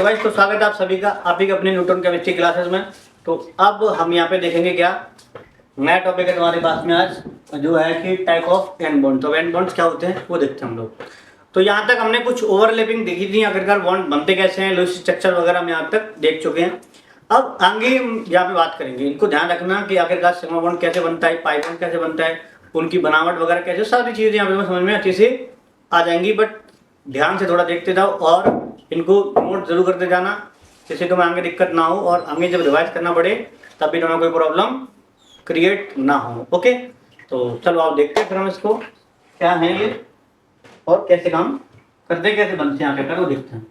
तो गाइस, तो स्वागत है आप सभी का आप ही के अपने न्यूटन केमिस्ट्री क्लासेस में। तो अब हम यहाँ पे देखेंगे क्या नया टॉपिक है तुम्हारे पास में आज, जो है कि टाइप ऑफ एन बॉन्ड। तो एन बॉन्ड्स क्या होते हैं वो देखते हैं हम लोग। तो यहाँ तक हमने कुछ ओवरलैपिंग देखी थी, आखिरकार बॉन्ड बनते कैसे हैं, लूज स्ट्रक्चर वगैरह हम यहाँ तक देख चुके हैं। अब आगे हम यहाँ पे बात करेंगे, इनको ध्यान रखना कि आखिरकार सिग्मा बॉन्ड कैसे बनता है, पाई बॉन्ड कैसे बनता है, उनकी बनावट वगैरह कैसे, सारी चीज़ें यहाँ पे समझ में अच्छे से आ जाएंगी। बट ध्यान से थोड़ा देखते जाओ और इनको नोट जरूर करते जाना, जिससे तुम्हें आगे दिक्कत ना हो और आगे जब रिवाइज करना पड़े तब भी तुम्हें कोई प्रॉब्लम क्रिएट ना हो। ओके, तो चलो आप देखते हैं फिर हम इसको क्या है ये और कैसे काम करते, कैसे बनते हैं आखिरकार वो देखते हैं।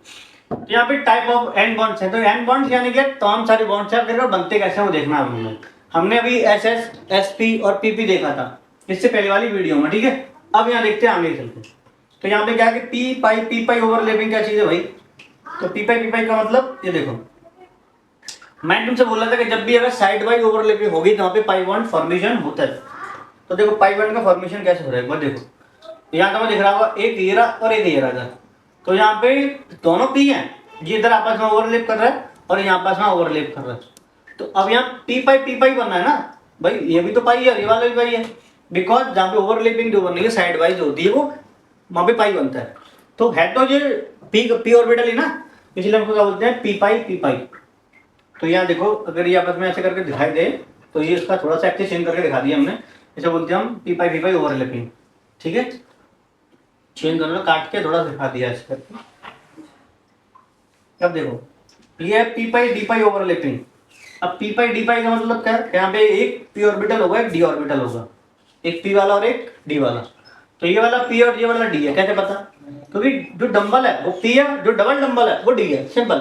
तो यहाँ पे टाइप ऑफ एन बॉन्ड्स है। तो एन बॉन्ड्स यानी कि तमाम सारे बॉन्ड्स हैं, बनते कैसे हैं वो देखना है। हमने अभी एस एस, एस पी और पीपी देखा था इससे पहले वाली वीडियो में, ठीक है। अब यहाँ देखते हैं आगे चलते। तो यहाँ पे क्या है कि पी पाई ओवरलैपिंग क्या चीज़ है भाई। तो पी पाई का मतलब ये देखो, मैं तुमसे बोल रहा था कि जब भी अगर साइड वाइज ओवरलैपिंग होगी तो वहाँ पे पाई बॉन्ड फॉर्मेशन होता है। तो देखो पाई बॉन्ड का फॉर्मेशन कैसे हो रहा है एक बार देखो। यहाँ तो दिख रहा होगा एक येरा और एक येरा था। तो यहाँ पे दोनों पी हैं, ये इधर आपस में ओवरलैप कर रहा है और यहाँ आपस में ओवरलैप कर रहा है। तो अब यहाँ पी पाई बनना है ना भाई, ये भी तो पाई है, ये वाला भी पाई है। बिकॉज जहाँ पे ओवरलैपिंग जो बन रही है साइड वाइज होती है वो वहाँ पे पाई बनता है। तो है तो ये पी ऑर्बिटल ही ना, इसलिए हमको क्या बोलते हैं पी पाई। तो यहाँ देखो अगर ये आपस में ऐसे करके दिखाई दे तो ये इसका थोड़ा सा एक्सेस चेंज करके दिखा दिया हमने, इसे बोलते हैं हम पी पाई ओवरलैपिंग, ठीक है। चेंज करना काट के थोड़ा दिखा दिया ऐसे करके। अब देखो ये है पी पाई ओवरलैपिंग। अब पी पाई का मतलब क्या है, यहाँ पे एक पी ऑर्बिटल होगा एक डी ऑर्बिटल होगा, एक पी वाला और एक डी वाला। तो ये वाला पी और ये वाला डी है, कैसे पता, क्योंकि जो डंबल है वो पी है, जो डबल डंबल है वो डी है, सिंपल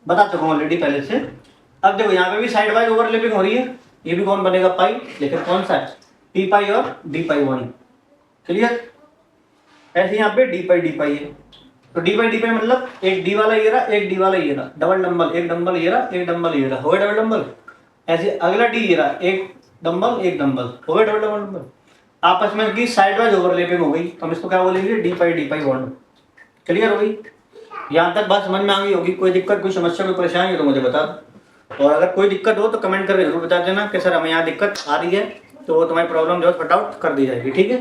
बता चुका हूँ ऑलरेडी पहले से। अब देखो यहाँ पे भी साइड वाइज ओवरलैपिंग हो रही है, ये भी कौन बनेगा पाई, लेकिन कौन सा है पी पाई और डी पाई वन, क्लियर। ऐसे यहाँ पे डी पाई है। तो डी पाई मतलब एक डी वाला ये रहा एक डी वाला ये रहा, डबल डंबल, एक डंबल ये रहा एक डंबल ये रहा, हो गया डबल डंबल। ऐसे अगला डी ये रहा एक डंबल एक डंबल, हो गया डबल डंबल। आपस में की साइड वाइज ओवरलैपिंग हो गई तो हम इसको क्या बोलेंगे डी पाई बॉन्ड, क्लियर हो गई। यहाँ तक बात समझ में आ गई होगी। कोई दिक्कत कोई समस्या कोई परेशानी हो तो मुझे बता दो, और अगर कोई दिक्कत हो तो कमेंट करके जरूर बता देना कि सर हमें यहाँ दिक्कत आ रही है, तो वो तुम्हारी प्रॉब्लम जो है फट आउट कर दी जाएगी, ठीक है।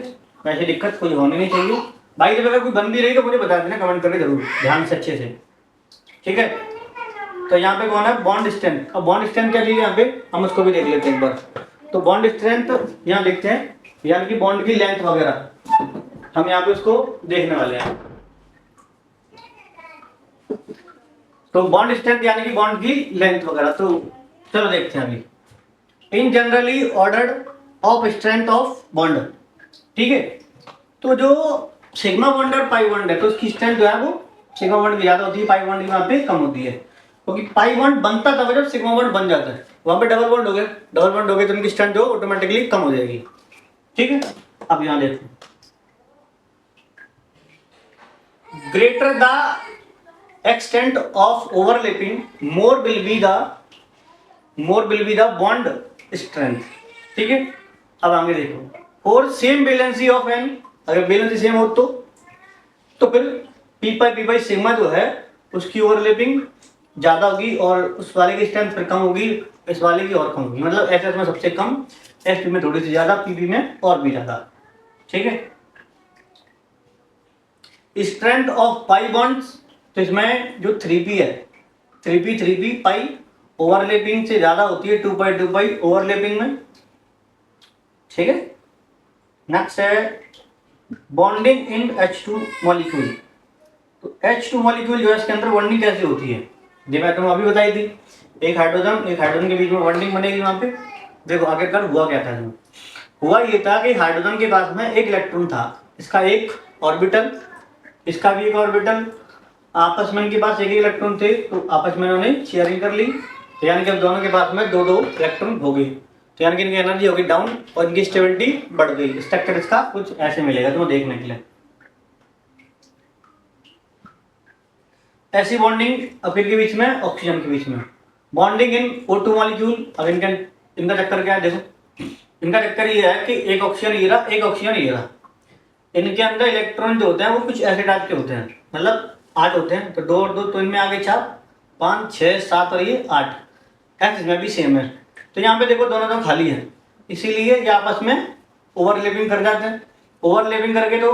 वैसे दिक्कत कोई होनी नहीं चाहिए भाई, जब अगर कोई बन भी रही तो मुझे बता देना कमेंट करके जरूर, ध्यान से अच्छे से, ठीक है। तो यहाँ पे कौन है बॉन्ड स्ट्रेंथ। अब बॉन्ड स्ट्रेंथ क्या चीज़ है यहाँ पे हम उसको भी देख लेते हैं एक बार। तो बॉन्ड स्ट्रेंथ यहाँ देखते हैं, यानी कि बॉन्ड की लेंथ वगैरह हम यहाँ पे उसको देखने वाले हैं। तो बॉन्ड स्ट्रेंथ यानी कि बॉन्ड की लेंथ वगैरह, तो चलो देखते हैं अभी। इन generally ordered of strength of bond, ठीक है। तो जो सिग्मा बॉन्ड और पाई बॉन्ड है तो उसकी स्ट्रेंथ जो है वो सिग्मा बॉन्ड की ज्यादा होती है, पाई बॉन्ड की वहां पे कम होती है। क्योंकि पाई बॉन्ड बनता तब जब सिग्मा बॉन्ड बन जाता है, वहां पे डबल बॉन्ड हो गया, डबल बॉन्ड हो गया तो उनकी स्ट्रेंथ जो ऑटोमेटिकली कम हो जाएगी, ठीक है। अब यहां देखो greater the extent of overlapping more will be the bond strength, ठीक है। अब आगे देखो for same valency of an, अगर वैलेंसी सेम हो तो फिर पी पाई सिग्मा जो है उसकी ओवरलैपिंग ज्यादा होगी और उस वाले की स्ट्रेंथ फिर कम होगी, इस वाले की और कम होगी। मतलब एस में सबसे कम, एस पी में थोड़ी सी ज्यादा, पीपी में और भी ज्यादा, ठीक है। स्ट्रेंथ ऑफ पाई बॉन्ड्स, तो इसमें जो 3p है 3p पाई ओवरलैपिंग से ज्यादा होती है 2 पाई ओवरलैपिंग में, ठीक है। नेक्स्ट है बॉन्डिंग इन H2 मॉलिक्यूल। तो H2 मॉलिक्यूल जो है इसके अंदर बॉन्डिंग कैसे होती है, जो मैं तुम्हें अभी बताई थी, एक हाइड्रोजन के बीच में बॉन्डिंग बनेगी वहां पे। देखो आखिरकार हुआ क्या था, हुआ ये था कि हाइड्रोजन के पास में एक इलेक्ट्रॉन था, इसका एक ऑर्बिटल, इसका भी एक ऑर्बिटल, आपस में इनके पास एक ही इलेक्ट्रॉन थे तो आपस में इन्होंने शेयरिंग कर ली, तो यानी कि अब दोनों के पास में दो इलेक्ट्रॉन हो गई, तो यानी कि इनकी एनर्जी होगी डाउन और इनकी स्टेबिलिटी बढ़ गई। स्ट्रक्चर इसका कुछ ऐसे मिलेगा तुम्हें देखने के लिए। ऐसी बॉन्डिंग अफीर के बीच में, ऑक्सीजन के बीच में बॉन्डिंग इन O2 मॉलिक्यूल। अब इनका चक्कर क्या है, देखो इनका चक्कर ये है कि एक ऑक्सीजन ये रहा एक ऑक्सीजन ये रहा, इनके अंदर इलेक्ट्रॉन जो होते हैं वो कुछ ऐसे टाइप के होते हैं, मतलब 8 होते हैं, तो 2 और 2 तो इनमें आ गए 4 5 6 7 और ये 8, एक्स इसमें भी सेम है। तो यहाँ पे देखो दोनों खाली है, इसीलिए ये आपस में ओवरलैपिंग कर जाते हैं। ओवरलैपिंग करके तो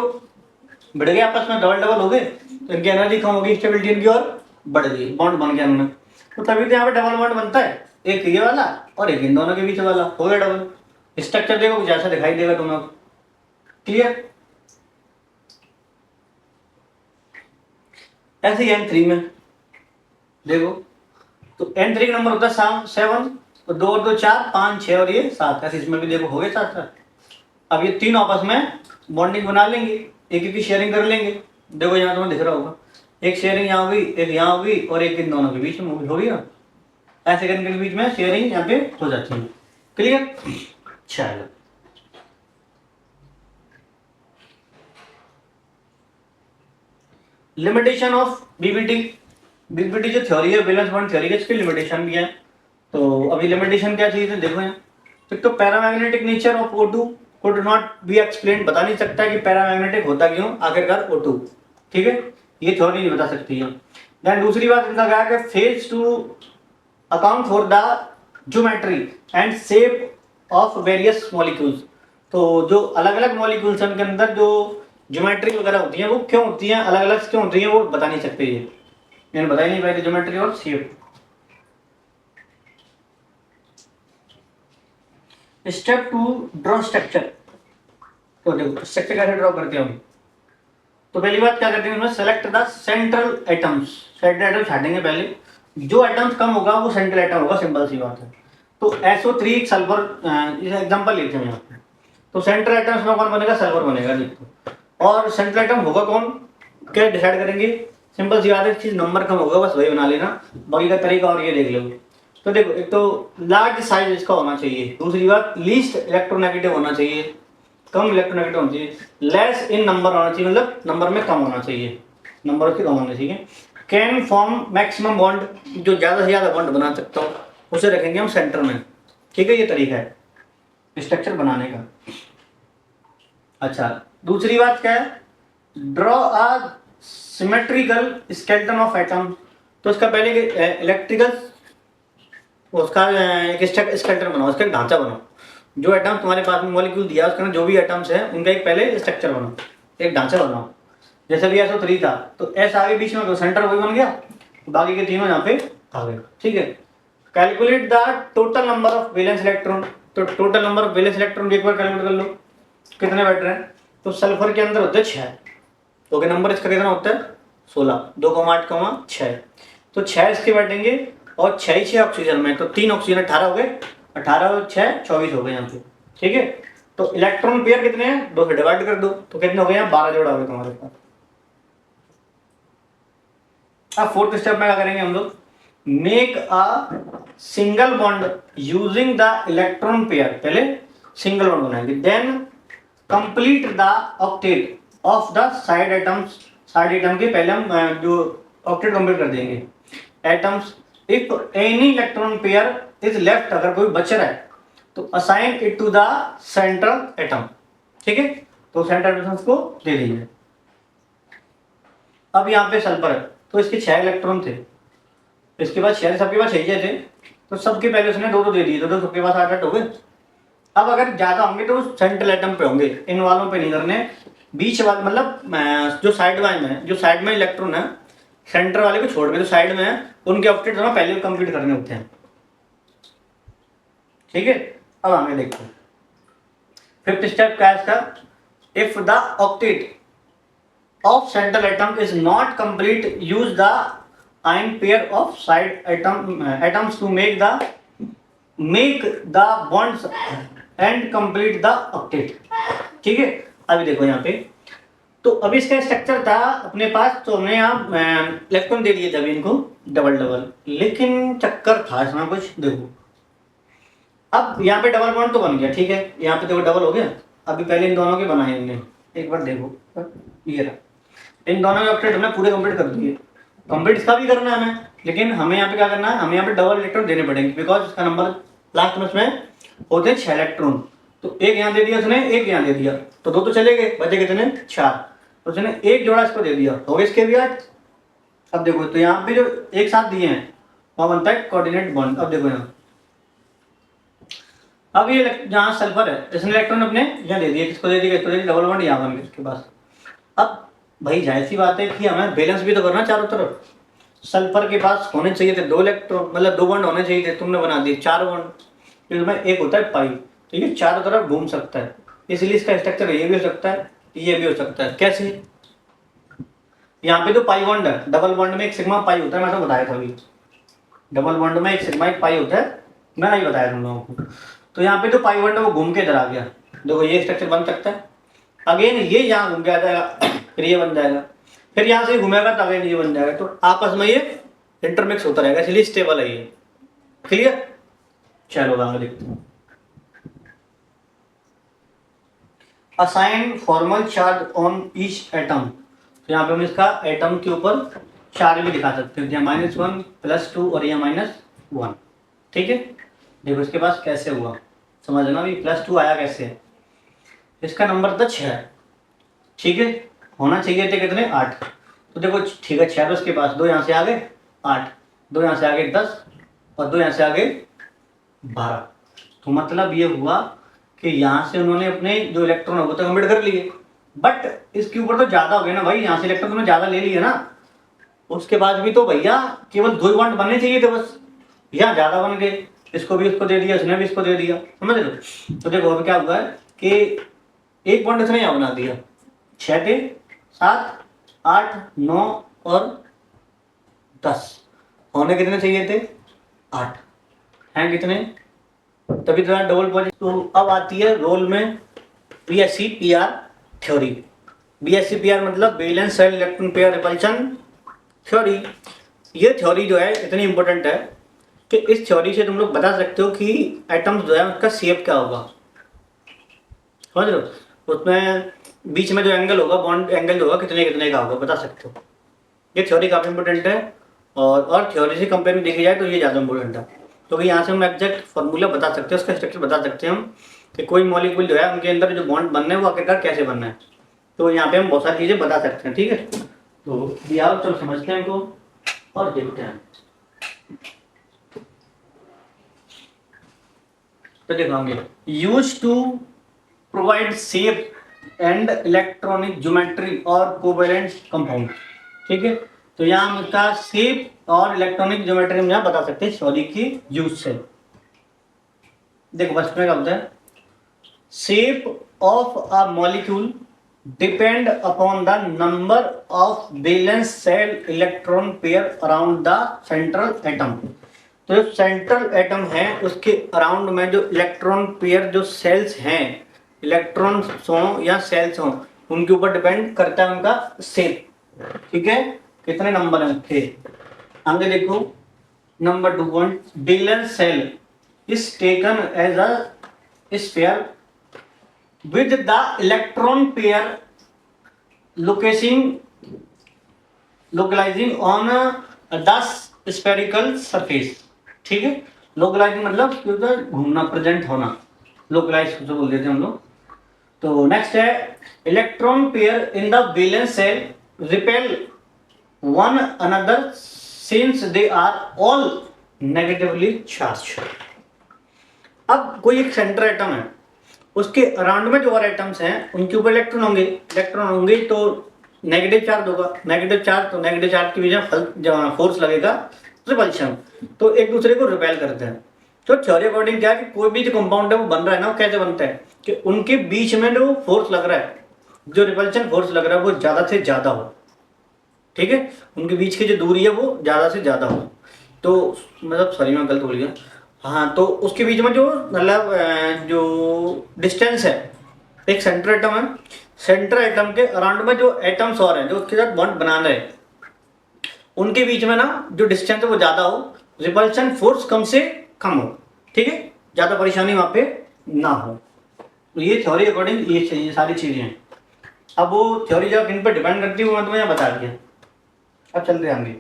बढ़ गए आपस में, डबल डबल हो गए, तो इनकी एनर्जी कम होगी, स्टेबिलिटी इनकी और बढ़ गई, बॉन्ड बन गया उनमें। तो तभी तो यहाँ पे डबल बॉन्ड बनता है, एक ये वाला और एक इन दोनों के बीच वाला, हो गया डबल। स्ट्रक्चर देखो कुछ ऐसा दिखाई देगा तुम्हें। क्लियर? ऐसे ही N3 में देखो, तो N3 का नंबर होता है 7, तो 2 और 2 4, 5 6 और ये 7, ऐसे इसमें भी देखो हो गए 7। अब ये तीन आपस में बॉन्डिंग बना लेंगे, एक की शेयरिंग कर लेंगे। देखो यहाँ तुम्हें दिख रहा होगा, एक शेयरिंग यहाँ होगी, एक यहाँ होगी और एक इन दोनों के बीच में होगी ना, ऐसे करने के बीच में शेयरिंग यहाँ पे हो जाती है। क्लियर? चलो लिमिटेशन ऑफ बीबीटी। बीबीटी जो थ्योरी है, बैलेंस बॉन्ड थ्योरी है, इसकी लिमिटेशन भी है। तो अभी लिमिटेशन क्या चीज है देखो यहाँ, एक तो paramagnetic nature of O2 could not be explain, बता नहीं सकता कि पैरामैग्नेटिक होता क्यों आखिरकार O2, ठीक है, ये थ्योरी नहीं बता सकती है। देन दूसरी बात इनका क्या है, phase two account for the geometry and shape of various molecules. तो जो अलग अलग मॉलिक्यूल्स हैं उनके अंदर जो ज्योमेट्री वगैरह होती है वो क्यों होती हैं, अलग अलग क्यों होती हैं, वो बता नहीं सकते, ये मैंने बता ही नहीं पाई ज्योमेट्री और शेप। Step 2 draw structure. तो देखो स्ट्रक्चर कैसे ड्रॉ करते हैं हम। तो पहली बात क्या करते हैं उसमें, select the central atoms. Central atoms हटाएंगे पहले, जो एटम्स कम होगा वो सेंट्रल एटम होगा, सिंपल सी बात है। तो SO3 सल्फर एग्जांपल लेते हैं यहाँ पे। तो सेंट्रल एटम्स में कौन बनेगा, सल्फर बनेगा देखो। और सेंट्रल एटम होगा कौन, क्या डिसाइड करेंगे, सिंपल सी बात है, चीज नंबर कम होगा बस वही बना लेना, बाकी का तरीका और ये देख लो। तो देखो एक तो लार्ज साइज इसका होना चाहिए, दूसरी बात लीस्ट इलेक्ट्रोनेगेटिव होना चाहिए, कम इलेक्ट्रोनेगेटिव होना चाहिए, लेस इन नंबर होना चाहिए, मतलब नंबर में कम होना चाहिए, नंबर उसके कम होना चाहिए। कैन फॉर्म मैक्सिमम बॉन्ड, जो ज्यादा से ज्यादा बॉन्ड बना सकता हो उसे रखेंगे हम सेंटर में, ठीक है, ये तरीका है स्ट्रक्चर बनाने का। अच्छा दूसरी बात क्या है, draw a symmetrical skeleton of atom. तो इसका पहले इलेक्ट्रिकल उसका एक स्केलेटन बनाओ, उसका एक ढांचा बनाओ, जो एटम तुम्हारे पास में मॉलिक्यूल दिया उसके अंदर जो भी एटम्स है उनका एक पहले स्ट्रक्चर बनाओ, एक ढांचा बनाओ। जैसे भी SO3 था तो S आगे बीच में, तो सेंटर वही बन गया, बाकी के तीनों यहाँ पे आ गए, ठीक है। Calculate the total number of valence electron. तो total number of valence electron एक बार कैलकुलेट कर लो, कितने बैठ रहे हैं। तो सल्फर के अंदर होते हैं 6, तो के नंबर इसका कितना होता है 16, 2,8, 6, तो 6 इसके बैठेंगे और 6 ऑक्सीजन में, तो 3 ऑक्सीजन 18 हो गए, 18 और 6 24 हो गए यहाँ पे, ठीक है। तो इलेक्ट्रॉन पेयर कितने हैं, 2 से डिवाइड कर दो, तो कितने हो गए यहाँ 12 जोड़ा हो गए तुम्हारे पास। अब फोर्थ स्टेप में क्या करेंगे हम लोग, make a single bond using the electron pair, पहले सिंगल बॉन्ड बनाएंगे, then complete the octet of the side atoms. Side atom के पहले हम जो ऑक्टेट कंप्लीट कर देंगे atoms. If any electron pair is left, अगर कोई बच रहा है तो assign it to the central atom, ठीक है, तो सेंट्रल एटम को दे दीजिए। अब यहाँ पे सल्फर है तो इसके 6 इलेक्ट्रॉन थे, इसके बाद 6, सबके पास 6 थे, तो सबके पहले उसने 2 दे दिए, तो सबके पास 8 हो गए। अब अगर ज्यादा होंगे तो सेंट्रल एटम पे होंगे, इन वालों पे नहीं करने, बीच वाले मतलब जो साइड वाले में, जो साइड में इलेक्ट्रॉन है सेंटर वाले को छोड़ के जो साइड में है उनके ऑक्टेट दोनों पहले कंप्लीट करने होते हैं, ठीक है। अब आगे देखते हैं फिफ्थ स्टेप क्या है इसका, if the octet of central atom is not complete, use the ion pair of side atoms to make the bonds and complete the octet, ठीक है। अभी देखो यहाँ पे, तो अभी इसका स्ट्रक्चर था अपने पास, तो हमने यहाँ इलेक्ट्रॉन दे दिए थे अभी इनको डबल डबल, लेकिन चक्कर था इसमें कुछ, देखो अब यहाँ पे डबल बॉन्ड तो बन गया, ठीक है, यहाँ पे देखो डबल हो गया। अभी पहले इन दोनों के बनाए हमने, एक बार देखो ये रहा, इन दोनों के ऑक्टेट हमने पूरे कंप्लीट कर दिए। कंप्लीट इसका भी करना है हमें, लेकिन हमें यहाँ पे क्या करना है, हमें यहाँ पे डबल इलेक्ट्रॉन देने पड़ेंगे, बिकॉज इसका नंबर लास्ट में उसमें होते हैं 6 इलेक्ट्रॉन, तो एक यहाँ दे दिया उसने, एक यहाँ दे दिया, तो 2 तो चले गए, बचे कितने 4, तो उसने एक जोड़ा इसको दे दिया, हो गए इसके भी 8। अब देखो तो यहाँ पे जो एक साथ दिए हैं वहां बनता है कोऑर्डिनेट बॉन्ड। अब देखो यहाँ, अब ये जहाँ सल्फर है इसने इलेक्ट्रॉन अपने यहाँ दे दिए, किसको दे दिया, किसको दे दिया, डबल बॉन्ड यहाँ बन गया इसके पास। अब भाई जाहिर सी बात है कि हमें बैलेंस भी तो करना चारों तरफ। सल्फर के पास होने चाहिए थे 2 इलेक्ट्रॉन, मतलब 2 बॉन्ड होने चाहिए थे, तुमने बना दिए 4 बॉन्ड। इसमें एक होता है पाई, तो ये चारों तरफ घूम सकता है, इसलिए इसका स्ट्रक्चर ये भी हो सकता है, ये भी हो सकता है। कैसे? यहाँ पे तो पाई बॉन्ड है, डबल बॉन्ड में एक सिग्मा पाई होता है, मैं तो बताया था अभी। डबल बॉन्ड में एक सिग्मा एक पाई होता है, मैंने ही बताया तुम लोगों को। तो यहाँ पे तो पाई बॉन्ड है वो घूम के इधर आ गया, देखो ये स्ट्रक्चर बन सकता है। अगेन ये यहाँ घूम के आ जाएगा, फिर ये बन जाएगा, फिर यहाँ से घूमेगा तो अगेन ये बन जाएगा, तो आपस में ये इंटरमिक्स होता रहेगा, इसलिए स्टेबल है ये। क्लियर? चलो आगे देखते हैं। Assign formal charge on each atom, तो यहाँ पे हम इसका एटम के ऊपर चार्ज भी दिखा सकते हैं, यहाँ -1 +2 और यहाँ -1। ठीक है, देखो इसके पास कैसे हुआ समझना भी, +2 आया कैसे है। इसका नंबर तो 6 है, ठीक है, होना चाहिए थे कितने 8, तो देखो ठीक है 6 तो उसके पास 2 यहाँ से आ गए 8, 2 यहाँ से आ गए 10 और 2 यहाँ से आ गए 12। तो मतलब ये हुआ कि यहाँ से उन्होंने अपने जो इलेक्ट्रॉन हो वो तो कंप्लीट कर लिए, बट इसके ऊपर तो ज्यादा हो गया ना भाई, यहाँ से इलेक्ट्रॉन उन्होंने ज्यादा ले लिए ना, उसके बाद भी तो भैया केवल 2 बॉन्ड बनने चाहिए थे बस, यहाँ ज्यादा बन गए, इसको भी उसको दे दिया, इसने भी इसको दे दिया, समझ लो। तो देखो अभी क्या हुआ है कि एक बॉन्ड इसने यहाँ बना दिया, 6 थे 7 8 9 और 10, होने कितने चाहिए थे 8, हैं कितने, तभी तो डबल पॉजिटिव। तो अब आती है रोल में BSc-PR थ्योरी। BSc-PR मतलब balance cell electron pair repulsion theory. ये थ्योरी जो है इतनी इंपॉर्टेंट है कि इस थ्योरी से तुम लोग बता सकते हो कि एटम्स जो है उसका शेप क्या होगा, समझ लो। उसमें बीच में जो एंगल होगा, बॉन्ड एंगल जो होगा कितने कितने का होगा बता सकते हो। ये थ्योरी काफ़ी इंपॉर्टेंट है, और थ्योरी से कंपेयर में देखी जाए तो ये ज़्यादा इंपॉर्टेंट है, क्योंकि यहाँ से हम एग्जैक्ट फार्मूला बता सकते हैं, उसका स्ट्रक्चर बता सकते हैं हम कि कोई मॉलिक्यूल जो है उनके अंदर जो बॉन्ड बनना है वो आखिरकार कैसे बनना है। तो यहाँ पे हम बहुत सारी चीज़ें बता सकते हैं, ठीक है। तो दिया चलो समझते हैं इनको और देखते हैं। तो देखेंगे use to provide shape and electronic geometry और कोवेलेंट कंपाउंड, ठीक है। तो यहाँ हम इसका शेप और इलेक्ट्रॉनिक ज्योमेट्री हम यहाँ बता सकते हैं थ्योरी की यूज से। देखो फर्स्ट में क्या होता है, shape of a molecule depend upon the number of valence shell electron pair around the central atom. तो जो सेंट्रल एटम है उसके अराउंड में जो इलेक्ट्रॉन पेयर जो सेल्स हैं, इलेक्ट्रॉन्स हो या सेल्स हो, उनके ऊपर डिपेंड करता है उनका शेप, ठीक है, कितने नंबर हैं थे। आगे देखो number 2 point, valence shell is taken as a sphere with the electron pair localizing on the spherical surface, ठीक है। लोकलाइजिंग मतलब घूमना, प्रेजेंट होना, लोकलाइज जो बोल देते हैं हम लोग। तो नेक्स्ट है electron pair in the valence shell repel one another since they are all negatively charge. अब कोई एक सेंटर एटम है, उसके अराउंड में जो और एटम्स हैं उनके ऊपर इलेक्ट्रॉन होंगे तो नेगेटिव चार्ज होगा, नेगेटिव चार्ज, तो नेगेटिव चार्ज की वजह फोर्स लगेगा रिपल्शन, तो एक दूसरे को रिपेल करते हैं। तो थ्योरी अकॉर्डिंग क्या है कि कोई भी जो कंपाउंड है वो बन रहा है ना, वो कैसे बनता है कि उनके बीच में जो फोर्स लग रहा है, जो रिपल्शन फोर्स लग रहा है वो ज्यादा से ज्यादा हो, ठीक है, उनके बीच की जो दूरी है वो ज्यादा से ज्यादा हो। तो मतलब सॉरी मैं गलत बोल गया, हाँ, तो उसके बीच में जो मतलब जो डिस्टेंस है, एक सेंटर एटम है, सेंटर एटम के अराउंड में जो एटम्स और हैं जो उसके साथ बॉन्ड बना रहे हैं, उनके बीच में ना जो डिस्टेंस है वो ज्यादा हो, रिपल्शन फोर्स कम से कम हो, ठीक है, ज्यादा परेशानी वहां पे ना हो। तो ये थ्योरी अकॉर्डिंग ये सारी चीजें हैं। अब वो थ्योरी जब इन पर डिपेंड करती है वो मैं तुम्हें बता दिया। अब चलते हैं आगे।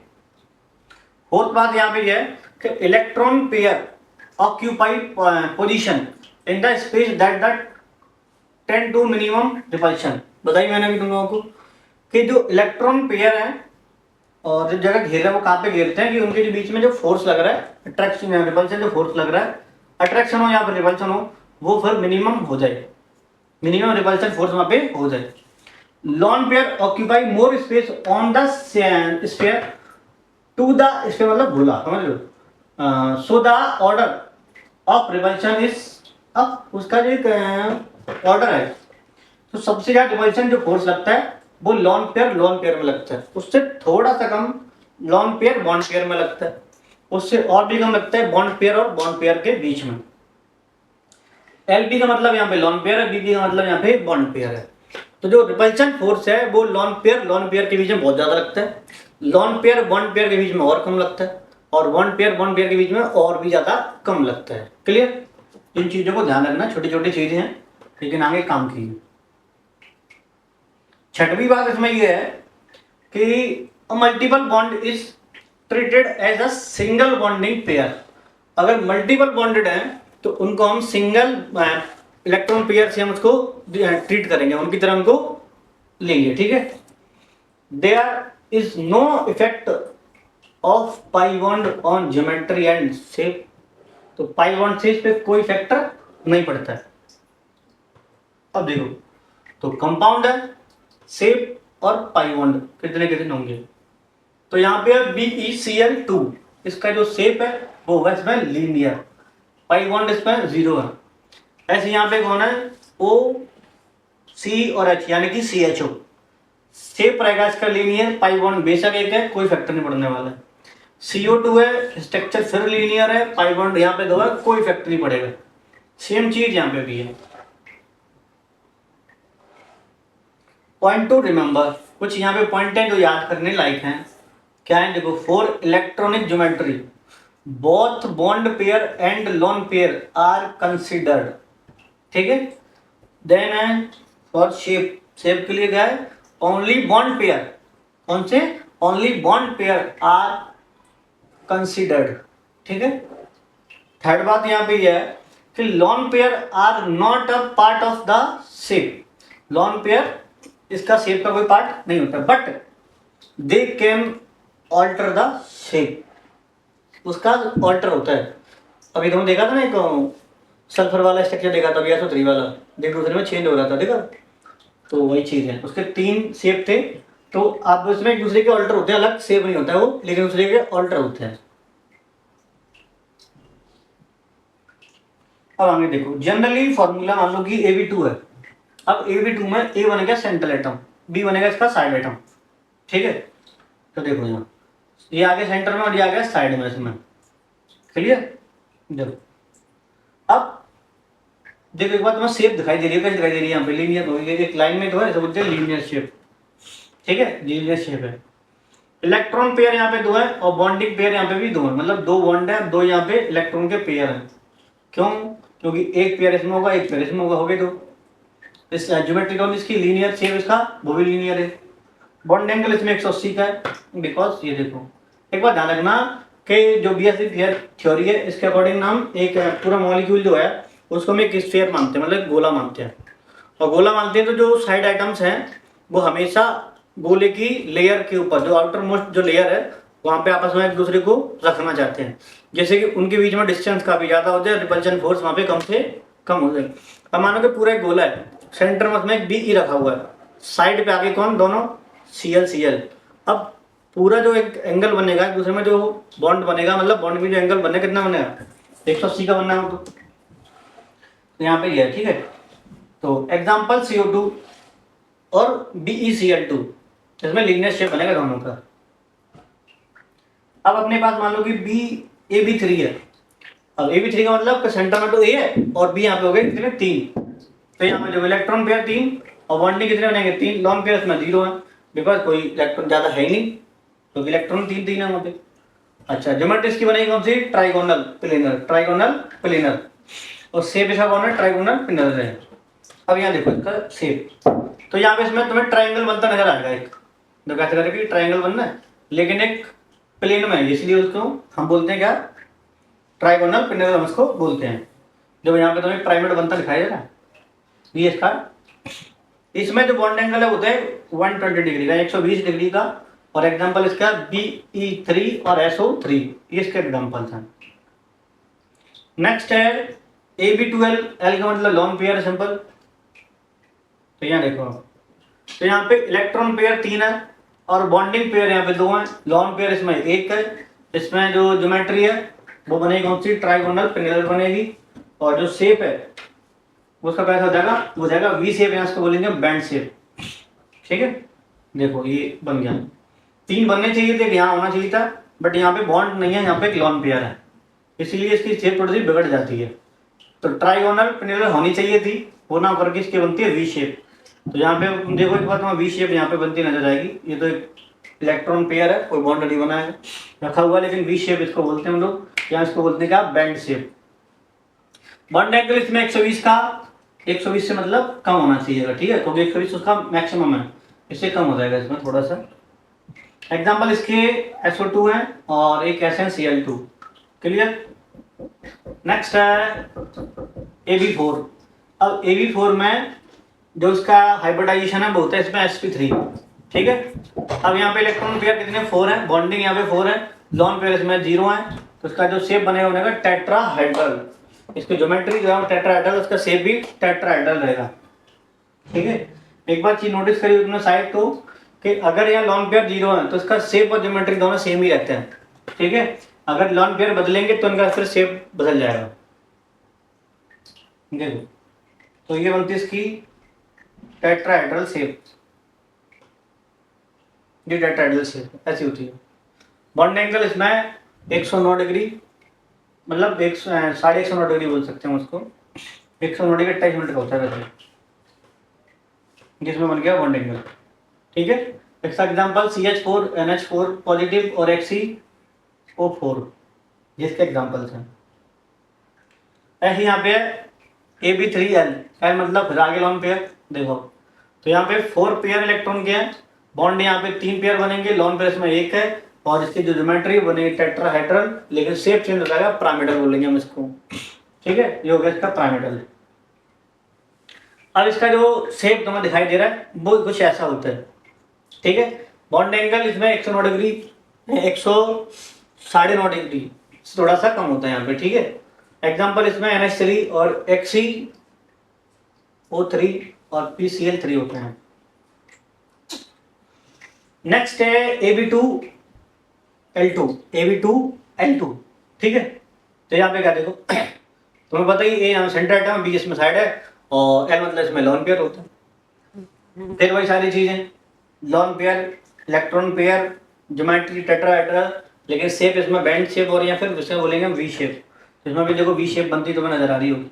फोर्थ बात यहाँ पे ये है कि electron pair occupied position in the space that tend to minimum repulsion। बताइए मैंने भी तुम लोगों को कि जो इलेक्ट्रॉन पेयर है और जो जगह घेर रहा है वो कहाँ पे घेरते हैं कि उनके बीच में जो फोर्स लग रहा है, अट्रैक्शन या रिपल्शन, जो फोर्स लग रहा है, अट्रैक्शन हो या फिर रिपल्शन हो, वो फिर मिनिमम हो जाए, मिनिमम रिपल्शन फोर्स वहाँ पे हो जाए। Lone pair occupy more space on the sphere to the sphere, मतलब गोला, समझ लो। So the order of repulsion is, अब उसका जो एक ऑर्डर है, तो सबसे ज्यादा रिपल्शन जो फोर्स लगता है वो लॉन पेयर में लगता है, उससे थोड़ा सा कम लॉन पेयर बॉन्ड पेयर में लगता है, उससे और भी कम लगता है बॉन्ड पेयर और बॉन्ड पेयर के बीच में। एलपी का मतलब यहाँ पे लॉन पेयर है, बीपी का मतलब यहाँ पे बॉन्ड पेयर है। तो जो रिपल्शन फोर्स है वो लॉन पेयर के बीच में बहुत ज्यादा लगता है, लॉन पेयर बॉन्ड पेयर के बीच में और कम लगता है, और बॉन्ड पेयर के बीच में और भी ज्यादा कम लगता है। क्लियर? इन चीजों को ध्यान रखना, छोटी छोटी चीजें हैं लेकिन आगे काम की। छठवीं बात इसमें यह है कि multiple bond is treated as a single bonding pair. अगर मल्टीपल बॉन्डेड है तो उनको हम सिंगल इलेक्ट्रॉन पेयर से हम उसको ट्रीट करेंगे, उनकी तरह उनको लेंगे। ठीक है? There is no effect of pi bond on geometry and shape. तो पाई बॉन्ड से इस पे कोई फैक्टर नहीं पड़ता है। अब देखो, तो कंपाउंड है, शेप और पाई बॉन्ड कितने कितने होंगे। तो यहाँ पे है BeCl2, इसका जो शेप है वो होगा इसमें लीनियर, पाई बॉन्ड इसमें 0 है। ऐसे यहाँ पे कौन है, O, C और H यानी कि CHO, शेप रहेगा इसका लीनियर, पाई बॉन्ड बेशक एक है, कोई फैक्टर नहीं पड़ने वाला है। CO2 है, स्ट्रक्चर फिर लीनियर है, पाई बॉन्ड यहाँ पे 2 है, कोई फैक्टर नहीं पड़ेगा। सेम चीज यहाँ पे भी है। पॉइंट टू रिमेंबर, कुछ यहाँ पे पॉइंट है जो याद करने लायक हैं। क्या है देखो, for electronic geometry both bond pair and lone pair are considered. ठीक है? देन है फॉर शेप, शेप के लिए क्या है, ओनली बॉन्ड पेयर, कौन से, only bond pair are considered. ठीक है? थर्ड बात यहाँ पे यह है कि lone pair are not a part of the shape. Lone pair इसका शेप का कोई पार्ट नहीं होता, but they can alter the shape, उसका ऑल्टर होता है। अभी तुमने देखा था ना एक सल्फर वाला स्ट्रक्चर देखा था, BSO3 वाला, देख दूसरे में चेंज हो रहा था, देखा? तो वही चीज है, उसके 3 शेप थे, तो अब उसमें एक दूसरे के ऑल्टर होते हैं, अलग शेप नहीं होता है वो, लेकिन दूसरे के ऑल्टर होते हैं। अब आगे देखो, जनरली फॉर्मूला मान लो कि AB2 है। अब AB2 में A बनेगा सेंट्रल एटम, B बनेगा इसका साइड एटम। ठीक है? तो देखो यहाँ ये आगे सेंटर में और ये आगे साइड में, इसमें क्लियर? देखो, अब देखो एक बात तुम्हें शेप दिखाई दे रही है, कैसे दिखाई दे रही है, यहाँ पे लीनियर हो गई, एक लाइन में तो है, ऐसे बोलते हैं लीनियर शेप। ठीक है? लीनियर शेप है। इलेक्ट्रॉन पेयर यहाँ पे 2 है और बॉन्डिंग पेयर यहाँ पे भी 2 है, मतलब 2 बॉन्ड है, 2 यहाँ पे इलेक्ट्रॉन के पेयर है। क्यों? क्योंकि एक पेयर इसमें होगा, एक पेयर इसमें होगा, हो गए 2। इस ज्योमेट्रिकल इसकी लीनियर शेप, इसका वो भी लीनियर है। बॉन्ड एंगल इसमें 180 का है, बिकॉज ये देखो, एक बात ध्यान रखना कि जो BSc थ्योरी है इसके अकॉर्डिंग हम एक पूरा मॉलिक्यूल जो है उसको हम एक स्फीयर मानते हैं, मतलब गोला मानते हैं। और गोला मानते हैं तो जो साइड आइटम्स हैं वो हमेशा गोले की लेयर के ऊपर, जो आउटर मोस्ट जो लेयर है वहाँ पे आपस में एक दूसरे को रखना चाहते हैं, जैसे कि उनके बीच में डिस्टेंस काफी ज्यादा हो जाए, रिपल्शन फोर्स वहाँ पे कम से कम हो जाए। अब मानो कि पूरा एक गोला है, सेंटर में उसमें एक BE रखा हुआ है, साइड पे आगे कौन, दोनों Cl। अब पूरा जो एक एंगल बनेगा एक दूसरे में, जो बॉन्ड बनेगा, मतलब बॉन्ड में जो एंगल बनेगा कितना बनेगा, 180 का बनना है वो। तो यहाँ पे ये है। ठीक है? तो एग्जाम्पल CO2 और BeCl2, इसमें लीनियर शेप बनेगा दोनों का। अब अपने पास मान लो कि AB3 है। अब AB3 का मतलब सेंटर में तो A है और B यहाँ पे हो गए कितने, 3। तो यहाँ पे जो इलेक्ट्रॉन पेयर 3 और बॉन्डिंग कितने बनेंगे, 3। लॉन पेयर इसमें 0 है, बिकॉज कोई इलेक्ट्रॉन ज्यादा है ही नहीं, क्योंकि इलेक्ट्रॉन 3 है वहाँ पे। अच्छा, ज्योमेट्री इसकी बनेगी कौन सी, ट्राइगोनल प्लेनर, और शेप इसका कौन है, ट्राइगोनल प्लेनर है। अब यहाँ देखो इसका शेप, तो यहाँ पे इसमें तुम्हें ट्राइंगल बनता नजर आएगा, एक जो कैसे करेगी ट्राइंगल बनना है, लेकिन एक प्लेन में, इसलिए उसको हम बोलते हैं क्या, ट्राइगोनल प्लेनर हम इसको बोलते हैं। जब यहाँ पे तुम्हें पिरामिड बनता दिखाई दे रहा है, ये इसका, इसमें जो बॉन्ड एंगल है होता है 120 डिग्री का, 120 डिग्री का और एग्जाम्पल इसका BE3 और SO3, ये इसके एग्जाम्पल्स हैं। नेक्स्ट है AB12, L का मतलब लॉन पेयर है सिंपल। तो यहाँ देखो, तो यहाँ पे इलेक्ट्रॉन पेयर 3 है और बॉन्डिंग पेयर यहाँ पे 2 हैं। लॉन पेयर इसमें 1 है। इसमें जो ज्योमेट्री है वो बनेगी कौन सी, ट्राइगोनल पिनियल बनेगी। और जो शेप है उसका कैसा हो जाएगा, वो जाएगा वी शेप, यहाँ इसको बोलेंगे बैंड शेप। ठीक है, देखो ये बन गया। 3 बनने चाहिए थे, यहाँ होना चाहिए था, बट यहाँ पे बॉन्ड नहीं है, यहाँ पे एक लॉन पेयर है, इसीलिए इसकी शेप थोड़ी सी बिगड़ जाती है। तो ट्राइगोनल पिनियल होनी चाहिए थी, वो ना करके इसकी बनती है वी शेप। तो यहाँ पे देखो एक बात, वी शेप यहाँ पे बनती नजर आएगी। ये तो एक इलेक्ट्रॉन पेयर है, कोई बॉन्ड नहीं बना है रखा हुआ, लेकिन वी शेप इसको बोलते हैं हम लोग, यहाँ इसको बोलते हैं क्या, बैंड शेप। बॉन्ड एंगल इसमें 120 का, 120 से मतलब कम होना चाहिए, ठीक है, क्योंकि 120 उसका मैक्सिमम है, इससे कम हो जाएगा इसमें थोड़ा सा। एग्जाम्पल इसके SO2 है और एक SnCl2, क्लियर। नेक्स्ट है AB4। अब AB4 में जो उसका हाइब्रिडाइजेशन है वो होता है इसमें sp3, ठीक है। अब यहाँ पे इलेक्ट्रॉन पेयर कितने, 4 है, बॉन्डिंग यहाँ पे 4 है, लॉन पेयर इसमें 0 है। तो इसका जो शेप बनेगा टेट्राहेड्रल। इसकी ज्योमेट्री जो है टेट्राहेड्रल, उसका शेप भी टेट्राहेड्रल रहेगा, ठीक है। एक बार चीज नोटिस करिए तुमने शायद तो, कि अगर यहाँ लॉन पेयर 0 है तो इसका शेप और ज्योमेट्री दोनों सेम ही रहते हैं, ठीक है। अगर लॉन पेयर बदलेंगे तो इनका फिर शेप बदल जाएगा। देखो, तो ये बनती है इसकी टेट्राहेड्रल शेप, ये टेट्राहेड्रल शेप ऐसी होती है। बॉन्ड एंगल इसमें 109 डिग्री, मतलब 109.5 डिग्री बोल सकते हैं उसको, 109 डिग्री 28 मिनट का होता है वैसे, जिसमें बन गया बॉन्ड एंगल, ठीक है। इसका एग्जाम्पल CH4, NH4 पॉजिटिव और HCO4, जिसके एग्जाम्पल्स हैं। ऐसे यहाँ पे AB3L, L मतलब फिर आगे लॉन पेयर। देखो, तो यहाँ पे 4 पेयर इलेक्ट्रॉन के हैं, बॉन्ड यहाँ पे 3 पेयर बनेंगे, लॉन पेयर इसमें 1 है, और इसकी जो ज्योमेट्री बनेगी टेट्राहेड्रल, लेकिन शेप चेंज हो जाएगा, पिरामिडल बोलेंगे हम इसको, ठीक है। ये हो गया इसका पिरामिडल। अब इसका जो शेप तुम्हें दिखाई दे रहा है वो कुछ ऐसा होता है, ठीक है। बॉन्ड एंगल इसमें 109 डिग्री, 109.5 डिग्री, थोड़ा सा कम होता है यहाँ पे, ठीक है। एग्जाम्पल इसमें NH3 और HCO3 और PCl3 होते हैं। नेक्स्ट है AB2L2, ठीक है। तो यहाँ पे क्या देखो, तुम्हें पता ही, A यहाँ सेंटर एटम, B इसमें साइड है, और L मतलब इसमें लॉन पेयर होता है। फिर वही सारी चीजें, lone pair, electron pair, geometry tetrahedral, लेकिन शेप इसमें बैंड शेप, और या फिर इसमें बोलेंगे वी शेप। इसमें भी देखो वी शेप बनती तुम्हें नजर आ रही होगी।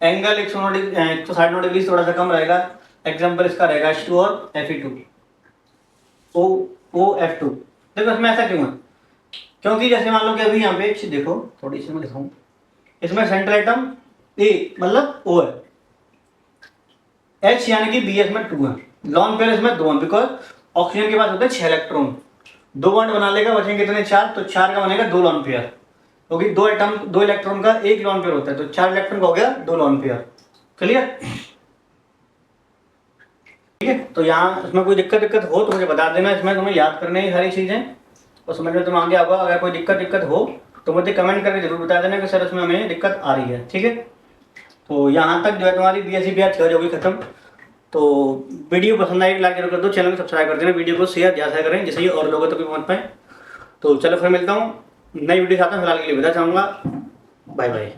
एंगल 160 डिग्री थोड़ा सा कम रहेगा। एग्जाम्पल इसका रहेगा H2 और Fe2, OF2। देखो इसमें ऐसा क्यों है, क्योंकि जैसे मान लो कि अभी यहाँ पे देखो, थोड़ी सी मैं दिखाऊं, इसमें सेंट्रल एटम A मतलब O है, H यानी कि B इसमें 2 है, लॉन पेयर इसमें 2 है, बिकॉज ऑक्सीजन के पास होते हैं 6 इलेक्ट्रॉन, 2 बॉन्ड बना लेगा, बचेंगे कितने, 4, तो 4 का बनेगा 2 लॉन पेयर, क्योंकि 2 इलेक्ट्रॉन का 1 लॉन पेयर होता है, तो 4 इलेक्ट्रॉन का हो गया 2 लॉन पेयर, क्लियर, ठीक है। तो यहाँ इसमें कोई दिक्कत हो तो मुझे बता देना, इसमें तुम्हें याद करने ही सारी चीजें और समझ में तुम्हें आगे आएगा। अगर कोई दिक्कत हो तो मुझे कमेंट करके जरूर बता देना कि सर इसमें हमें दिक्कत आ रही है, ठीक है। तो यहाँ तक जो है तुम्हारी BSc BR थ्योरी होगी खत्म। तो वीडियो पसंद आएगी लाइक जरूर कर दो, चैनल को सब्सक्राइब कर देना, वीडियो को शेयर ज़्यादा करें जिससे ये और लोगों तक भी पहुँच पाए। तो चलो फिर मिलता हूँ नई वीडियो के साथ, फिलहाल के लिए विदा चाहूँगा, बाय बाय।